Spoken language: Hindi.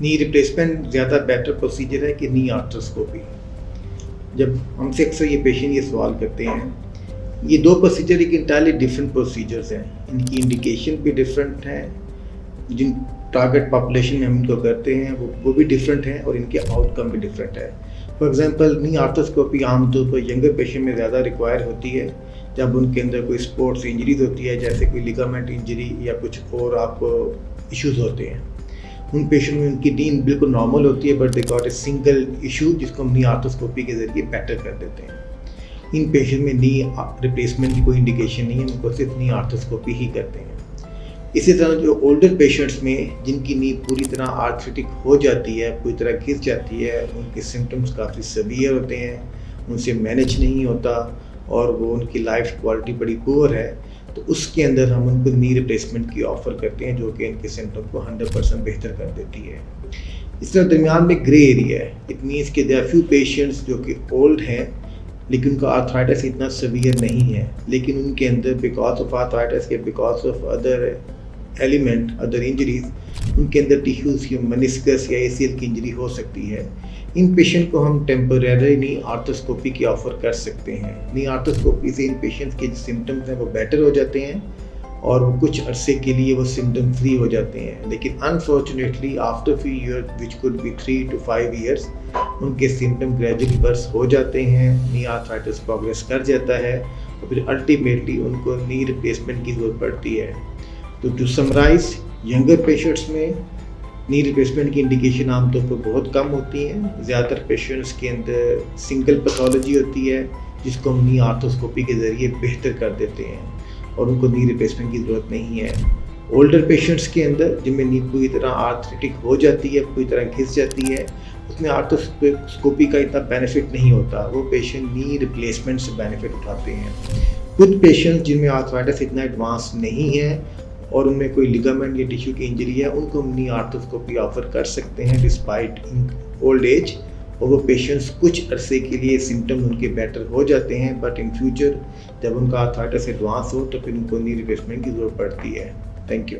नी रिप्लेसमेंट ज़्यादा बेटर प्रोसीजर है कि नी आर्थ्रोस्कोपी। जब हमसे अक्सर ये पेशेंट ये सवाल करते हैं, ये दो प्रोसीजर एक इंटायरली डिफरेंट प्रोसीजर्स हैं, इनकी इंडिकेशन भी डिफरेंट है, जिन टारगेट पॉपुलेशन में हम इनको करते हैं वो भी डिफरेंट हैं और इनके आउटकम भी डिफरेंट है। फॉर एग्जांपल नी आर्थ्रोस्कोपी आमतौर पर यंगर पेशेंट में ज़्यादा रिक्वायर होती है जब उनके अंदर कोई स्पोर्ट्स इंजरीज होती है, जैसे कोई लिगामेंट इंजरी या कुछ और आपको इश्यूज होते हैं। उन पेशेंट में उनकी नी बिल्कुल नॉर्मल होती है, but they got a single issue जिसको हम नी आर्थ्रोस्कोपी के ज़रिए बेटर कर देते हैं। इन पेशेंट में नी रिप्लेसमेंट की कोई इंडिकेशन नहीं है, उनको सिर्फ नी आर्थ्रोस्कोपी ही करते हैं। इसी तरह जो ओल्डर पेशेंट्स में जिनकी नी पूरी तरह आर्थ्रिटिक हो जाती है, पूरी तरह घिस जाती है, उनके सिम्टम्स काफ़ी सीवियर होते हैं, उनसे मैनेज नहीं होता और वो उनकी लाइफ क्वालिटी बड़ी पुअर है, तो उसके अंदर हम उनको नी रिप्लेसमेंट की ऑफ़र करते हैं, जो कि इनके सिम्टम को 100% बेहतर कर देती है। इस तरह दरमियान में ग्रे एरिया है। इट मीन्स कि देयर आर फ्यू पेशेंट्स जो कि ओल्ड हैं लेकिन उनका आर्थराइटिस इतना सीवियर नहीं है, लेकिन उनके अंदर बिकॉज ऑफ आर्थराइटिस या because of other element other injuries उनके अंदर टिश्यूज़ की मेनिस्कस या ACL की इंजरी हो सकती है। इन पेशेंट को हम टेम्परेरी नी आर्थ्रोस्कोपी की ऑफ़र कर सकते हैं। नी आर्थ्रोस्कोपी से इन पेशेंट्स के जो सिम्टम्स हैं वो बेटर हो जाते हैं और वो कुछ अरसे के लिए वो सिम्टम फ्री हो जाते हैं, लेकिन unfortunately after few year which could be 3 to 5 years उनके सिम्टम ग्रेजुअली वर्स हो जाते हैं, नी आर्थराइटिस प्रोग्रेस कर जाता है और फिर अल्टीमेटली उनको नी रिप्लेसमेंट की ज़रूरत पड़ती है। तो टू समराइज, यंगर पेशेंट्स में नी रिप्लेसमेंट की इंडिकेशन आमतौर पर बहुत कम होती है। ज़्यादातर पेशेंट्स के अंदर सिंगल पैथोलॉजी होती है जिसको हम नी आर्थ्रोस्कोपी के ज़रिए बेहतर कर देते हैं और उनको नी रिप्लेसमेंट की ज़रूरत नहीं है। ओल्डर पेशेंट्स के अंदर जिनमें नी पूरी तरह आर्थरिटिक हो जाती है, पूरी तरह घिस जाती है, उसमें आर्थ्रोस्कोपी का इतना बेनिफिट नहीं होता, वो पेशेंट नी रिप्लेसमेंट से बेनिफिट उठाते हैं। कुछ पेशेंट्स जिनमें आर्थराइटिस इतना एडवांस नहीं है और उनमें कोई लिगामेंट या टिश्यू की इंजरी है, उनको हम नी आर्थ्रोस्कोपी ऑफ़र कर सकते हैं डिस्पाइट ओल्ड एज, और वो पेशेंट्स कुछ अरसे के लिए सिम्टम उनके बेटर हो जाते हैं, बट इन फ्यूचर जब उनका आर्थराइटिस एडवांस हो तो फिर उनको नी रिप्लेसमेंट की ज़रूरत पड़ती है। Thank you.